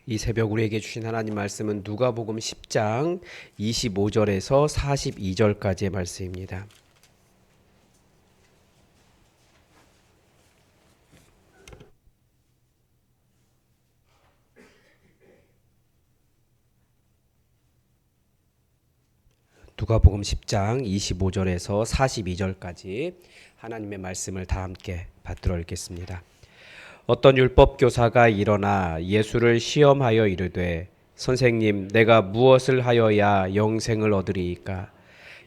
이 새벽 우리에게 주신 하나님 말씀은 누가복음 10장 25절에서 42절까지의 말씀입니다. 누가복음 10장 25절에서 42절까지 하나님의 말씀을 다 함께 받들어 읽겠습니다. 어떤 율법 교사가 일어나 예수를 시험하여 이르되 선생님 내가 무엇을 하여야 영생을 얻으리이까?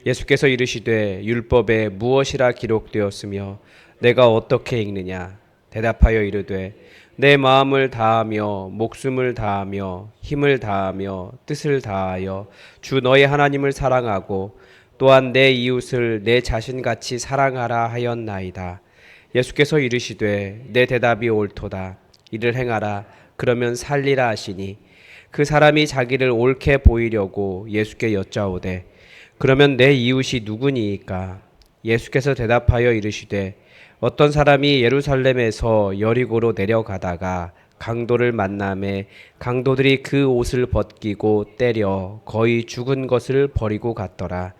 예수께서 이르시되 율법에 무엇이라 기록되었으며 내가 어떻게 읽느냐? 대답하여 이르되 내 마음을 다하며 목숨을 다하며 힘을 다하며 뜻을 다하여 주 너의 하나님을 사랑하고 또한 내 이웃을 내 자신같이 사랑하라 하였나이다. 예수께서 이르시되 내 대답이 옳도다. 이를 행하라. 그러면 살리라 하시니 그 사람이 자기를 옳게 보이려고 예수께 여짜오되 그러면 내 이웃이 누구니이까? 예수께서 대답하여 이르시되 어떤 사람이 예루살렘에서 여리고로 내려가다가 강도를 만남에 강도들이 그 옷을 벗기고 때려 거의 죽은 것을 버리고 갔더라.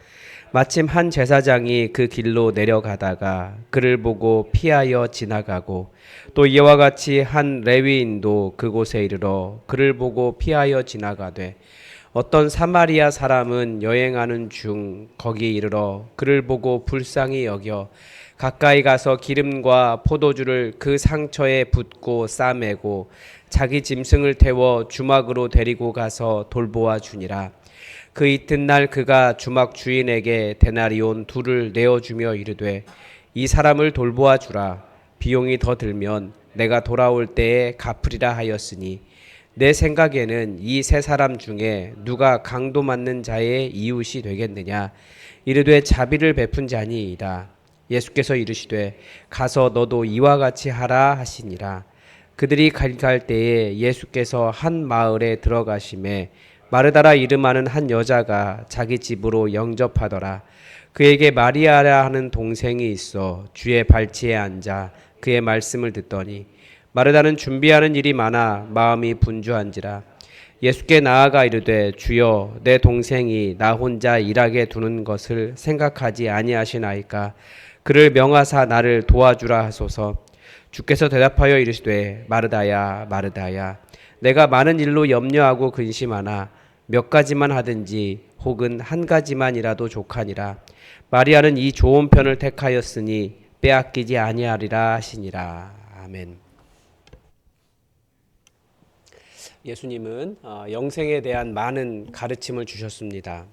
마침 한 제사장이 그 길로 내려가다가 그를 보고 피하여 지나가고 또 이와 같이 한 레위인도 그곳에 이르러 그를 보고 피하여 지나가되 어떤 사마리아 사람은 여행하는 중 거기 이르러 그를 보고 불쌍히 여겨 가까이 가서 기름과 포도주를 그 상처에 붓고 싸매고 자기 짐승을 태워 주막으로 데리고 가서 돌보아 주니라. 그 이튿날 그가 주막 주인에게 데나리온 둘을 내어주며 이르되 이 사람을 돌보아 주라. 비용이 더 들면 내가 돌아올 때에 갚으리라 하였으니 내 생각에는 이 세 사람 중에 누가 강도 맞는 자의 이웃이 되겠느냐? 이르되 자비를 베푼 자니이다. 예수께서 이르시되 가서 너도 이와 같이 하라 하시니라. 그들이 갈 때에 예수께서 한 마을에 들어가심에 마르다라 이름하는 한 여자가 자기 집으로 영접하더라. 그에게 마리아라 하는 동생이 있어 주의 발치에 앉아 그의 말씀을 듣더니 마르다는 준비하는 일이 많아 마음이 분주한지라. 예수께 나아가 이르되 주여 내 동생이 나 혼자 일하게 두는 것을 생각하지 아니하시나이까? 그를 명하사 나를 도와주라 하소서. 주께서 대답하여 이르시되 마르다야 마르다야 내가 많은 일로 염려하고 근심하나 몇 가지만 하든지 혹은 한 가지만이라도 족하니라. 마리아는 이 좋은 편을 택하였으니 빼앗기지 아니하리라 하시니라. 아멘. 예수님은 영생에 대한 많은 가르침을 주셨습니다.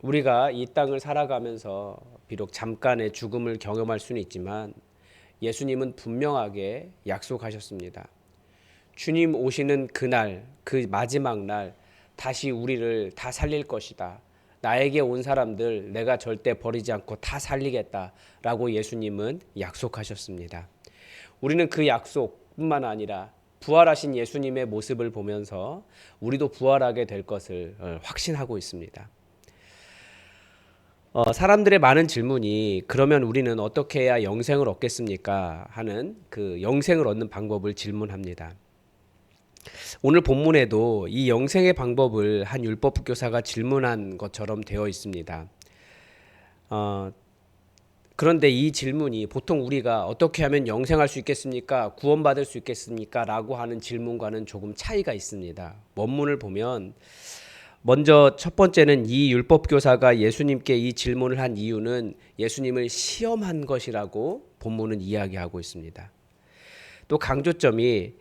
우리가 이 땅을 살아가면서 비록 잠깐의 죽음을 경험할 수는 있지만 예수님은 분명하게 약속하셨습니다. 주님 오시는 그날, 그 마지막 날 다시 우리를 다 살릴 것이다. 나에게 온 사람들 내가 절대 버리지 않고 다 살리겠다라고 예수님은 약속하셨습니다. 우리는 그 약속뿐만 아니라 부활하신 예수님의 모습을 보면서 우리도 부활하게 될 것을 확신하고 있습니다. 사람들의 많은 질문이 그러면 우리는 어떻게 해야 영생을 얻겠습니까? 하는 그 영생을 얻는 방법을 질문합니다. 오늘 본문에도 이 영생의 방법을 한 율법 교사가 질문한 것처럼 되어 있습니다. 그런데 이 질문이 보통 우리가 어떻게 하면 영생할 수 있겠습니까? 구원받을 수 있겠습니까? 라고 하는 질문과는 조금 차이가 있습니다. 원문을 보면 먼저 첫 번째는 이 율법 교사가 예수님께 이 질문을 한 이유는 예수님을 시험한 것이라고 본문은 이야기하고 있습니다. 또 강조점이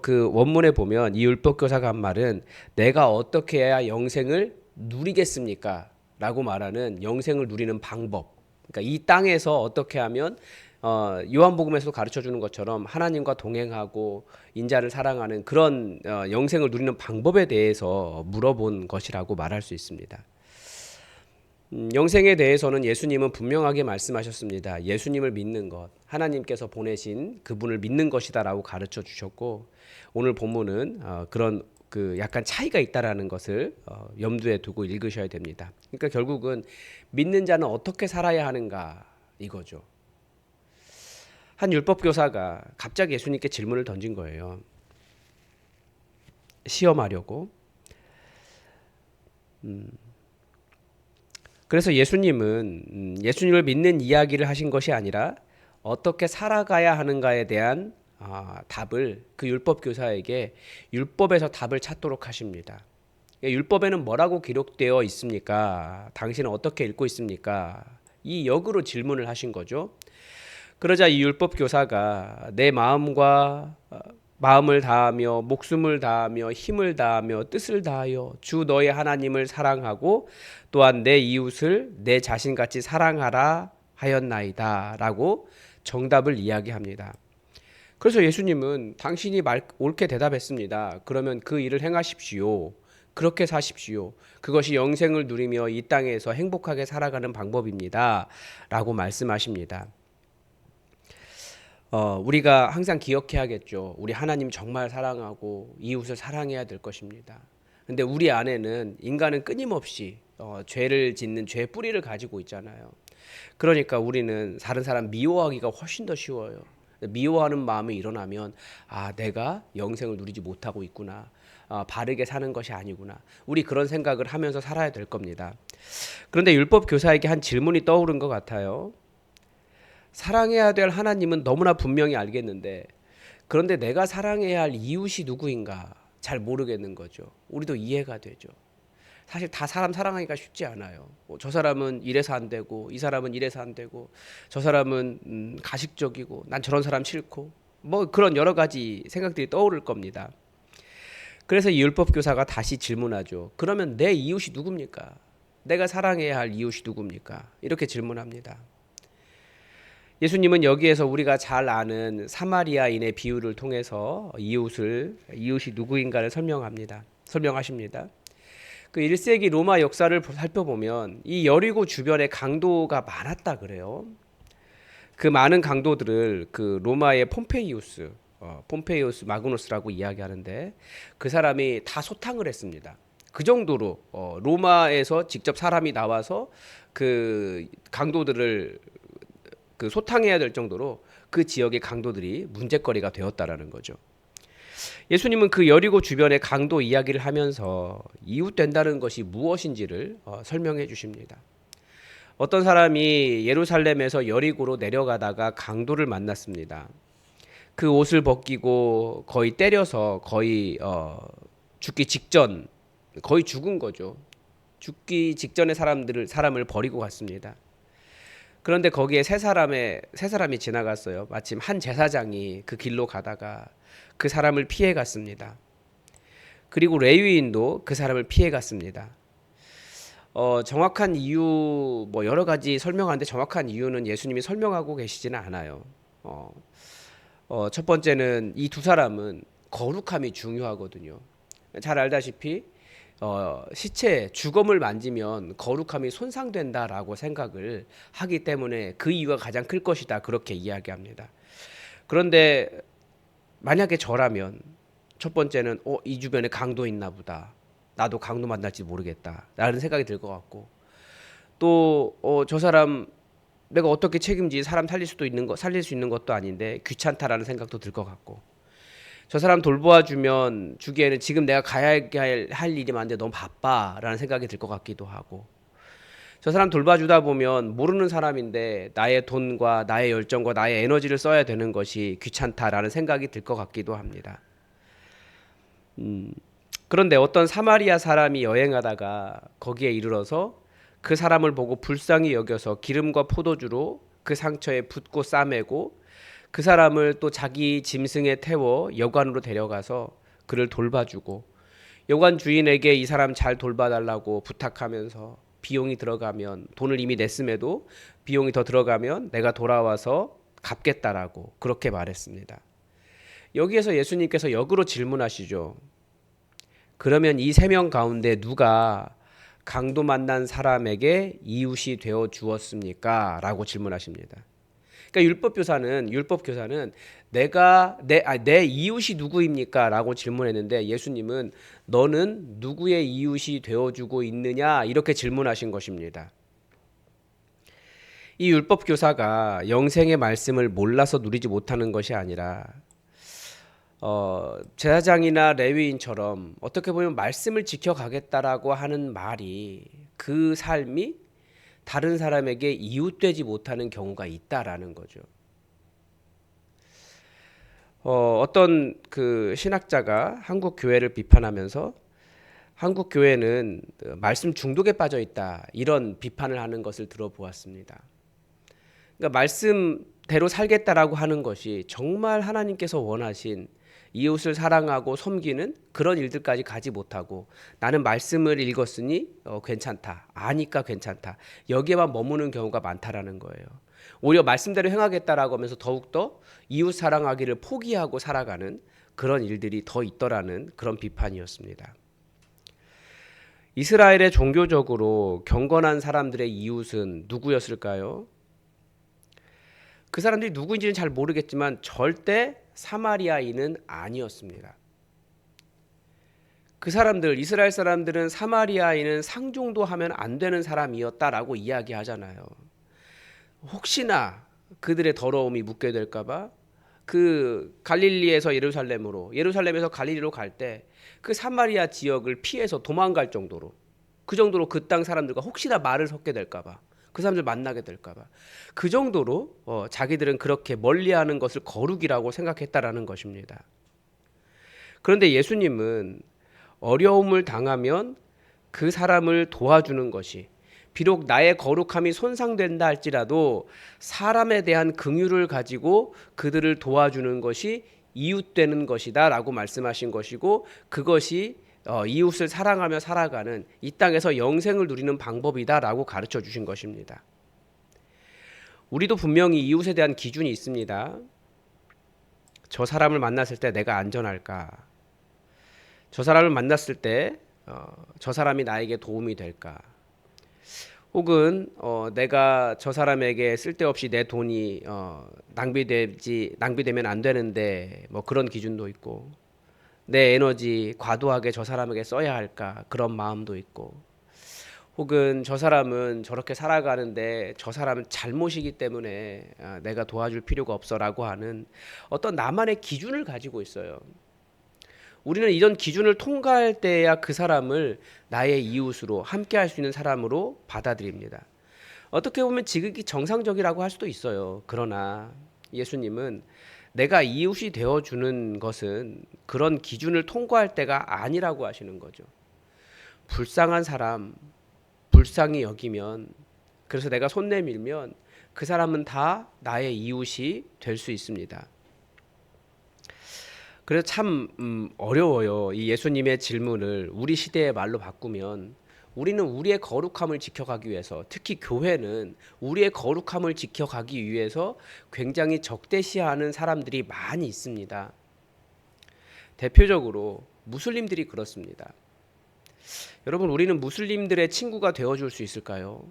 그 원문에 보면 이 율법 교사가 한 말은 내가 어떻게 해야 영생을 누리겠습니까? 라고 말하는 영생을 누리는 방법. 그러니까 이 땅에서 어떻게 하면 요한복음에서도 가르쳐주는 것처럼 하나님과 동행하고 인자를 사랑하는 그런 영생을 누리는 방법에 대해서 물어본 것이라고 말할 수 있습니다. 영생에 대해서는 예수님은 분명하게 말씀하셨습니다. 예수님을 믿는 것, 하나님께서 보내신 그분을 믿는 것이다라고 가르쳐 주셨고 오늘 본문은 그런 그 약간 차이가 있다라는 것을 염두에 두고 읽으셔야 됩니다. 그러니까 결국은 믿는 자는 어떻게 살아야 하는가 이거죠. 한 율법 교사가 갑자기 예수님께 질문을 던진 거예요. 시험하려고. 그래서 예수님은 예수님을 믿는 이야기를 하신 것이 아니라 어떻게 살아가야 하는가에 대한 답을 그 율법 교사에게 율법에서 답을 찾도록 하십니다. 율법에는 뭐라고 기록되어 있습니까? 당신은 어떻게 읽고 있습니까? 이 역으로 질문을 하신 거죠. 그러자 이 율법 교사가 내 마음과 마음을 다하며 목숨을 다하며 힘을 다하며 뜻을 다하여 주 너의 하나님을 사랑하고 또한 내 이웃을 내 자신같이 사랑하라 하였나이다 라고 정답을 이야기합니다. 그래서 예수님은 당신이 옳게 대답했습니다. 그러면 그 일을 행하십시오. 그렇게 사십시오. 그것이 영생을 누리며 이 땅에서 행복하게 살아가는 방법입니다 라고 말씀하십니다. 우리가 항상 기억해야겠죠. 우리 하나님 정말 사랑하고 이웃을 사랑해야 될 것입니다. 근데 우리 안에는 인간은 끊임없이 죄를 짓는 죄 뿌리를 가지고 있잖아요. 그러니까 우리는 다른 사람 미워하기가 훨씬 더 쉬워요. 미워하는 마음이 일어나면 내가 영생을 누리지 못하고 있구나. 바르게 사는 것이 아니구나. 우리 그런 생각을 하면서 살아야 될 겁니다. 그런데 율법 교사에게 한 질문이 떠오른 것 같아요. 사랑해야 될 하나님은 너무나 분명히 알겠는데 그런데 내가 사랑해야 할 이웃이 누구인가 잘 모르겠는 거죠. 우리도 이해가 되죠. 사실 다 사람 사랑하기가 쉽지 않아요. 저 사람은 이래서 안 되고 이 사람은 이래서 안 되고 저 사람은 가식적이고 난 저런 사람 싫고 뭐 그런 여러 가지 생각들이 떠오를 겁니다. 그래서 이 율법 교사가 다시 질문하죠. 그러면 내 이웃이 누굽니까? 내가 사랑해야 할 이웃이 누굽니까? 이렇게 질문합니다. 예수님은 여기에서 우리가 잘 아는 사마리아인의 비유를 통해서 이웃이 누구인가를 설명하십니다. 그 1세기 로마 역사를 살펴보면 이 여리고 주변에 강도가 많았다 그래요. 그 많은 강도들을 그 로마의 폼페이우스 마그누스라고 이야기하는데 그 사람이 다 소탕을 했습니다. 그 정도로 로마에서 직접 사람이 나와서 그 강도들을 그 소탕해야 될 정도로 그 지역의 강도들이 문제거리가 되었다라는 거죠. 예수님은 그 여리고 주변의 강도 이야기를 하면서 이웃 된다는 것이 무엇인지를 설명해 주십니다. 어떤 사람이 예루살렘에서 여리고로 내려가다가 강도를 만났습니다. 그 옷을 벗기고 거의 때려서 거의 죽기 직전, 거의 죽은 거죠. 죽기 직전에 사람을 버리고 갔습니다. 그런데 거기에 세 사람이 지나갔어요. 마침 한 제사장이 그 길로 가다가 그 사람을 피해 갔습니다. 그리고 레위인도 그 사람을 피해 갔습니다. 정확한 이유 뭐 여러 가지 설명하는데 정확한 이유는 예수님이 설명하고 계시지는 않아요. 첫 번째는 이 두 사람은 거룩함이 중요하거든요. 잘 알다시피 시체 주검을 만지면 거룩함이 손상된다라고 생각을 하기 때문에 그 이유가 가장 클 것이다 그렇게 이야기합니다. 그런데 만약에 저라면 첫 번째는 이 주변에 강도 있나 보다. 나도 강도 만날지 모르겠다 라는 생각이 들 것 같고 또 저 사람 내가 어떻게 책임지 사람 살릴 수 있는 것도 아닌데 귀찮다라는 생각도 들 것 같고 저 사람 돌보아주면 주기에는 지금 내가 가야 할 일이 많은데 너무 바빠라는 생각이 들 것 같기도 하고 저 사람 돌봐주다 보면 모르는 사람인데 나의 돈과 나의 열정과 나의 에너지를 써야 되는 것이 귀찮다라는 생각이 들 것 같기도 합니다. 그런데 어떤 사마리아 사람이 여행하다가 거기에 이르러서 그 사람을 보고 불쌍히 여겨서 기름과 포도주로 그 상처에 붓고 싸매고 그 사람을 또 자기 짐승에 태워 여관으로 데려가서 그를 돌봐주고 여관 주인에게 이 사람 잘 돌봐달라고 부탁하면서 비용이 들어가면 돈을 이미 냈음에도 비용이 더 들어가면 내가 돌아와서 갚겠다라고 그렇게 말했습니다. 여기에서 예수님께서 역으로 질문하시죠. 그러면 이 세 명 가운데 누가 강도 만난 사람에게 이웃이 되어 주었습니까? 라고 질문하십니다. 그러니까 율법 교사는 내 이웃이 누구입니까? 라고 질문했는데 예수님은 너는 누구의 이웃이 되어주고 있느냐? 이렇게 질문하신 것입니다. 이 율법 교사가 영생의 말씀을 몰라서 누리지 못하는 것이 아니라 제사장이나 레위인처럼 어떻게 보면 말씀을 지켜가겠다라고 하는 말이 그 삶이 다른 사람에게 이웃되지 못하는 경우가 있다라는 거죠. 어떤 그 신학자가 한국 교회를 비판하면서 한국 교회는 말씀 중독에 빠져 있다 이런 비판을 하는 것을 들어보았습니다. 그러니까 말씀대로 살겠다라고 하는 것이 정말 하나님께서 원하신 이웃을 사랑하고 섬기는 그런 일들까지 가지 못하고 나는 말씀을 읽었으니 괜찮다, 아니까 괜찮다, 여기에만 머무는 경우가 많다라는 거예요. 오히려 말씀대로 행하겠다라고 하면서 더욱더 이웃 사랑하기를 포기하고 살아가는 그런 일들이 더 있더라는 그런 비판이었습니다. 이스라엘의 종교적으로 경건한 사람들의 이웃은 누구였을까요? 그 사람들이 누구인지는 잘 모르겠지만 절대 사마리아인은 아니었습니다. 그 사람들, 이스라엘 사람들은 사마리아인은 상종도 하면 안 되는 사람이었다라고 이야기하잖아요. 혹시나 그들의 더러움이 묻게 될까봐 그 갈릴리에서 예루살렘으로, 예루살렘에서 갈릴리로 갈 때 그 사마리아 지역을 피해서 도망갈 정도로, 그 정도로 그 땅 사람들과 혹시나 말을 섞게 될까봐, 그 사람들 만나게 될까봐 그 정도로 자기들은 그렇게 멀리하는 것을 거룩이라고 생각했다라는 것입니다. 그런데 예수님은 어려움을 당하면 그 사람을 도와주는 것이, 비록 나의 거룩함이 손상된다 할지라도 사람에 대한 긍휼을 가지고 그들을 도와주는 것이 이웃되는 것이다 라고 말씀하신 것이고, 그것이 이웃을 사랑하며 살아가는 이 땅에서 영생을 누리는 방법이다 라고 가르쳐 주신 것입니다. 우리도 분명히 이웃에 대한 기준이 있습니다. 저 사람을 만났을 때 내가 안전할까? 저 사람을 만났을 때 저 사람이 나에게 도움이 될까? 혹은 내가 저 사람에게 쓸데없이 내 돈이 낭비되면 안 되는데 뭐 그런 기준도 있고, 내 에너지 과도하게 저 사람에게 써야 할까 그런 마음도 있고, 혹은 저 사람은 저렇게 살아가는데 저 사람은 잘못이기 때문에 내가 도와줄 필요가 없어라고 하는 어떤 나만의 기준을 가지고 있어요. 우리는 이런 기준을 통과할 때야 그 사람을 나의 이웃으로 함께 할 수 있는 사람으로 받아들입니다. 어떻게 보면 지극히 정상적이라고 할 수도 있어요. 그러나 예수님은 내가 이웃이 되어주는 것은 그런 기준을 통과할 때가 아니라고 하시는 거죠. 불쌍한 사람, 불쌍히 여기면, 그래서 내가 손 내밀면 그 사람은 다 나의 이웃이 될 수 있습니다. 그래서 참 어려워요. 이 예수님의 질문을 우리 시대의 말로 바꾸면, 우리는 우리의 거룩함을 지켜가기 위해서, 특히 교회는 우리의 거룩함을 지켜가기 위해서 굉장히 적대시하는 사람들이 많이 있습니다. 대표적으로 무슬림들이 그렇습니다. 여러분, 우리는 무슬림들의 친구가 되어줄 수 있을까요?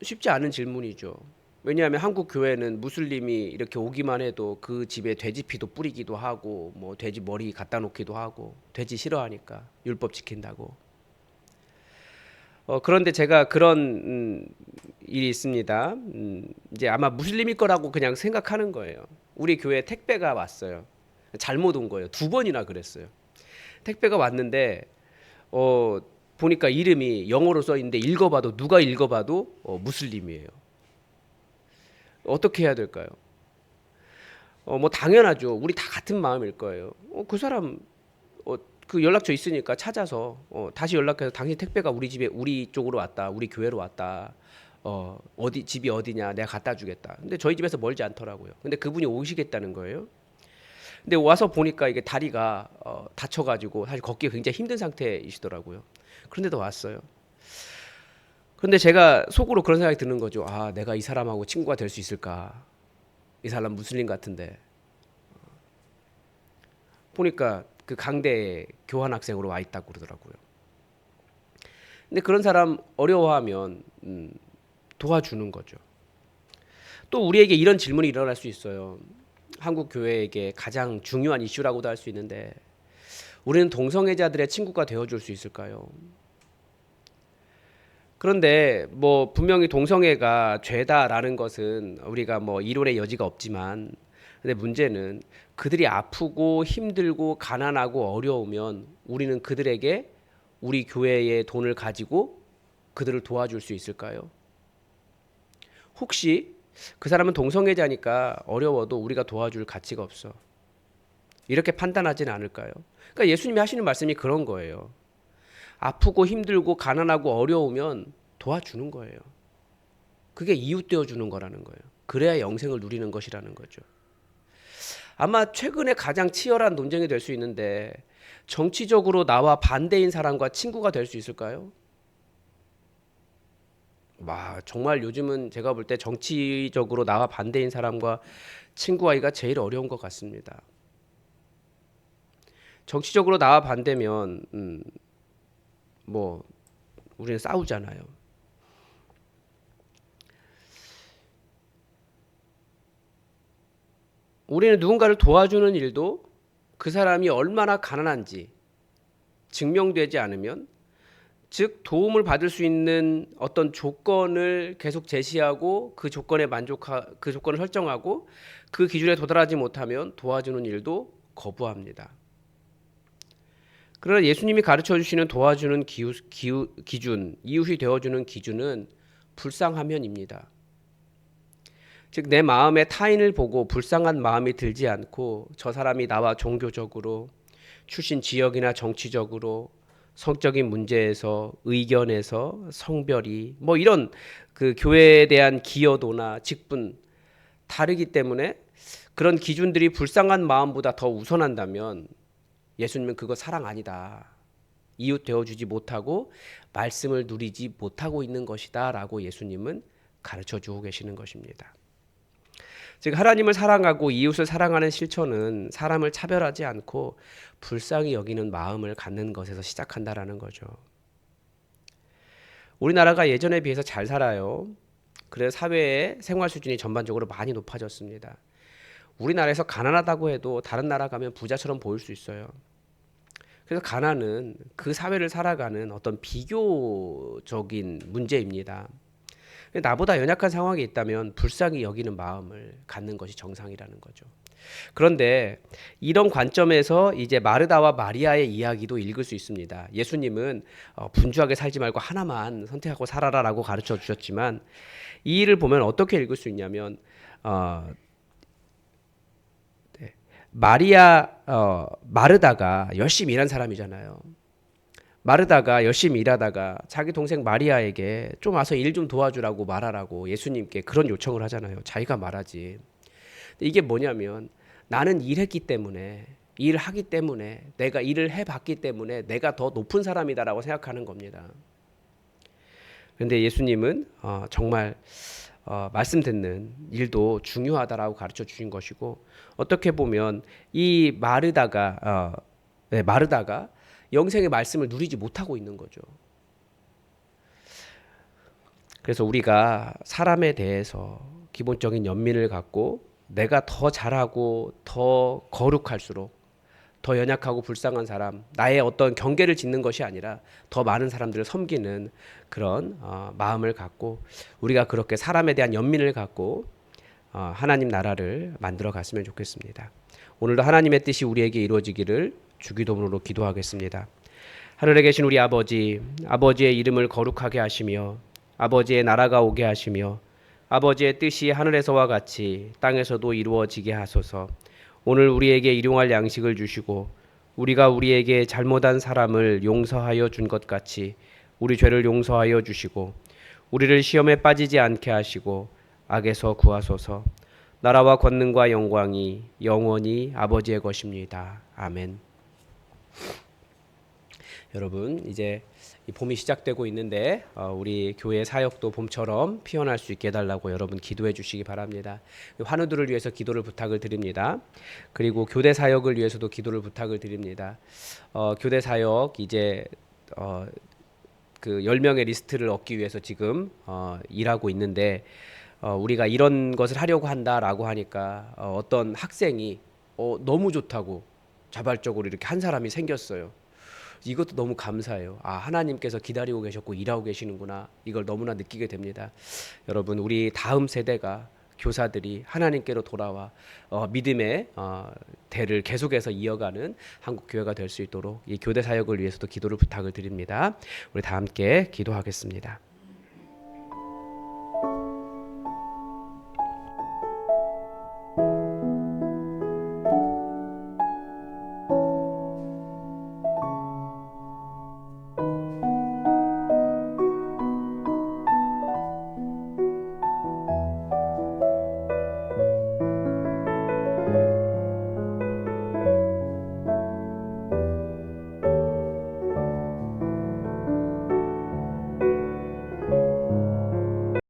쉽지 않은 질문이죠. 왜냐하면 한국 교회는 무슬림이 이렇게 오기만 해도 그 집에 돼지피도 뿌리기도 하고, 뭐 돼지 머리 갖다 놓기도 하고, 돼지 싫어하니까 율법 지킨다고. 그런데 제가 그런 일이 있습니다. 이제 아마 무슬림일 거라고 그냥 생각하는 거예요. 우리 교회에 택배가 왔어요. 잘못 온 거예요. 2번이나 그랬어요. 택배가 왔는데 보니까 이름이 영어로 써 있는데 읽어봐도, 누가 읽어봐도 무슬림이에요. 어떻게 해야 될까요? 뭐 당연하죠. 우리 다 같은 마음일 거예요. 그 사람 그 연락처 있으니까 찾아서 다시 연락해서 당신 택배가 우리 집에, 우리 쪽으로 왔다, 우리 교회로 왔다. 어디 집이 어디냐, 내가 갖다 주겠다. 근데 저희 집에서 멀지 않더라고요. 근데 그분이 오시겠다는 거예요. 근데 와서 보니까 이게 다리가 다쳐가지고 사실 걷기가 굉장히 힘든 상태이시더라고요. 그런데도 왔어요. 그런데 제가 속으로 그런 생각이 드는 거죠. 아, 내가 이 사람하고 친구가 될 수 있을까? 이 사람 무슬림 같은데. 보니까 그 강대에 교환학생으로 와 있다고 그러더라고요. 근데 그런 사람 어려워하면 도와주는 거죠. 또 우리에게 이런 질문이 일어날 수 있어요. 한국 교회에게 가장 중요한 이슈라고도 할 수 있는데, 우리는 동성애자들의 친구가 되어줄 수 있을까요? 그런데 뭐 분명히 동성애가 죄다라는 것은 우리가 뭐 이론의 여지가 없지만, 근데 문제는 그들이 아프고 힘들고 가난하고 어려우면 우리는 그들에게 우리 교회의 돈을 가지고 그들을 도와줄 수 있을까요? 혹시 그 사람은 동성애자니까 어려워도 우리가 도와줄 가치가 없어, 이렇게 판단하지는 않을까요? 그러니까 예수님이 하시는 말씀이 그런 거예요. 아프고 힘들고 가난하고 어려우면 도와주는 거예요. 그게 이웃 되어 주는 거라는 거예요. 그래야 영생을 누리는 것이라는 거죠. 아마 최근에 가장 치열한 논쟁이 될 수 있는데, 정치적으로 나와 반대인 사람과 친구가 될 수 있을까요? 정말 요즘은 제가 볼 때 정치적으로 나와 반대인 사람과 친구하기가 제일 어려운 것 같습니다. 정치적으로 나와 반대면 뭐 우리는 싸우잖아요. 우리는 누군가를 도와주는 일도 그 사람이 얼마나 가난한지 증명되지 않으면, 즉 도움을 받을 수 있는 어떤 조건을 계속 제시하고 그 조건을 설정하고 그 기준에 도달하지 못하면 도와주는 일도 거부합니다. 그러나 예수님이 가르쳐 주시는 도와주는 기준, 이웃이 되어주는 기준은 불쌍하면입니다. 즉 내 마음에 타인을 보고 불쌍한 마음이 들지 않고 저 사람이 나와 종교적으로, 출신 지역이나 정치적으로, 성적인 문제에서, 의견에서, 성별이 뭐 이런 그 교회에 대한 기여도나 직분 다르기 때문에 그런 기준들이 불쌍한 마음보다 더 우선한다면 예수님은 그거 사랑 아니다, 이웃 되어주지 못하고 말씀을 누리지 못하고 있는 것이다 라고 예수님은 가르쳐 주고 계시는 것입니다. 즉 하나님을 사랑하고 이웃을 사랑하는 실천은 사람을 차별하지 않고 불쌍히 여기는 마음을 갖는 것에서 시작한다라는 거죠. 우리나라가 예전에 비해서 잘 살아요. 그래서 사회의 생활 수준이 전반적으로 많이 높아졌습니다. 우리나라에서 가난하다고 해도 다른 나라 가면 부자처럼 보일 수 있어요. 그래서 가난은 그 사회를 살아가는 어떤 비교적인 문제입니다. 나보다 연약한 상황에 있다면 불쌍히 여기는 마음을 갖는 것이 정상이라는 거죠. 그런데 이런 관점에서 이제 마르다와 마리아의 이야기도 읽을 수 있습니다. 예수님은 분주하게 살지 말고 하나만 선택하고 살아라라고 가르쳐 주셨지만, 이 일을 보면 어떻게 읽을 수 있냐면 마르다가 열심히 일한 사람이잖아요. 마르다가 열심히 일하다가 자기 동생 마리아에게 좀 와서 일 좀 도와주라고 말하라고 예수님께 그런 요청을 하잖아요. 자기가 말하지. 이게 뭐냐면 나는 일했기 때문에, 일하기 때문에, 내가 일을 해봤기 때문에 내가 더 높은 사람이다라고 생각하는 겁니다. 그런데 예수님은 정말 말씀 듣는 일도 중요하다라고 가르쳐 주신 것이고, 어떻게 보면 이 마르다가 영생의 말씀을 누리지 못하고 있는 거죠. 그래서 우리가 사람에 대해서 기본적인 연민을 갖고 내가 더 잘하고 더 거룩할수록 더 연약하고 불쌍한 사람, 나의 어떤 경계를 짓는 것이 아니라 더 많은 사람들을 섬기는 그런 마음을 갖고 우리가 그렇게 사람에 대한 연민을 갖고 하나님 나라를 만들어 갔으면 좋겠습니다. 오늘도 하나님의 뜻이 우리에게 이루어지기를 주기도문으로 기도하겠습니다. 하늘에 계신 우리 아버지, 아버지의 이름을 거룩하게 하시며 아버지의 나라가 오게 하시며 아버지의 뜻이 하늘에서와 같이 땅에서도 이루어지게 하소서. 오늘 우리에게 일용할 양식을 주시고 우리가 우리에게 잘못한 사람을 용서하여 준 것 같이 우리 죄를 용서하여 주시고 우리를 시험에 빠지지 않게 하시고 악에서 구하소서. 나라와 권능과 영광이 영원히 아버지의 것입니다. 아멘. 여러분, 이제 봄이 시작되고 있는데 우리 교회 사역도 봄처럼 피어날 수 있게 해달라고 여러분 기도해 주시기 바랍니다. 환우들을 위해서 기도를 부탁을 드립니다. 그리고 교대 사역을 위해서도 기도를 부탁을 드립니다. 교대 사역 이제 그 10명의 리스트를 얻기 위해서 지금 일하고 있는데 우리가 이런 것을 하려고 한다라고 하니까 어떤 학생이 너무 좋다고 자발적으로 이렇게 한 사람이 생겼어요. 이것도 너무 감사해요. 아, 하나님께서 기다리고 계셨고 일하고 계시는구나. 이걸 너무나 느끼게 됩니다. 여러분, 우리 다음 세대가 교사들이 하나님께로 돌아와 믿음의 대를 계속해서 이어가는 한국 교회가 될 수 있도록 이 교대 사역을 위해서도 기도를 부탁을 드립니다. 우리 다 함께 기도하겠습니다.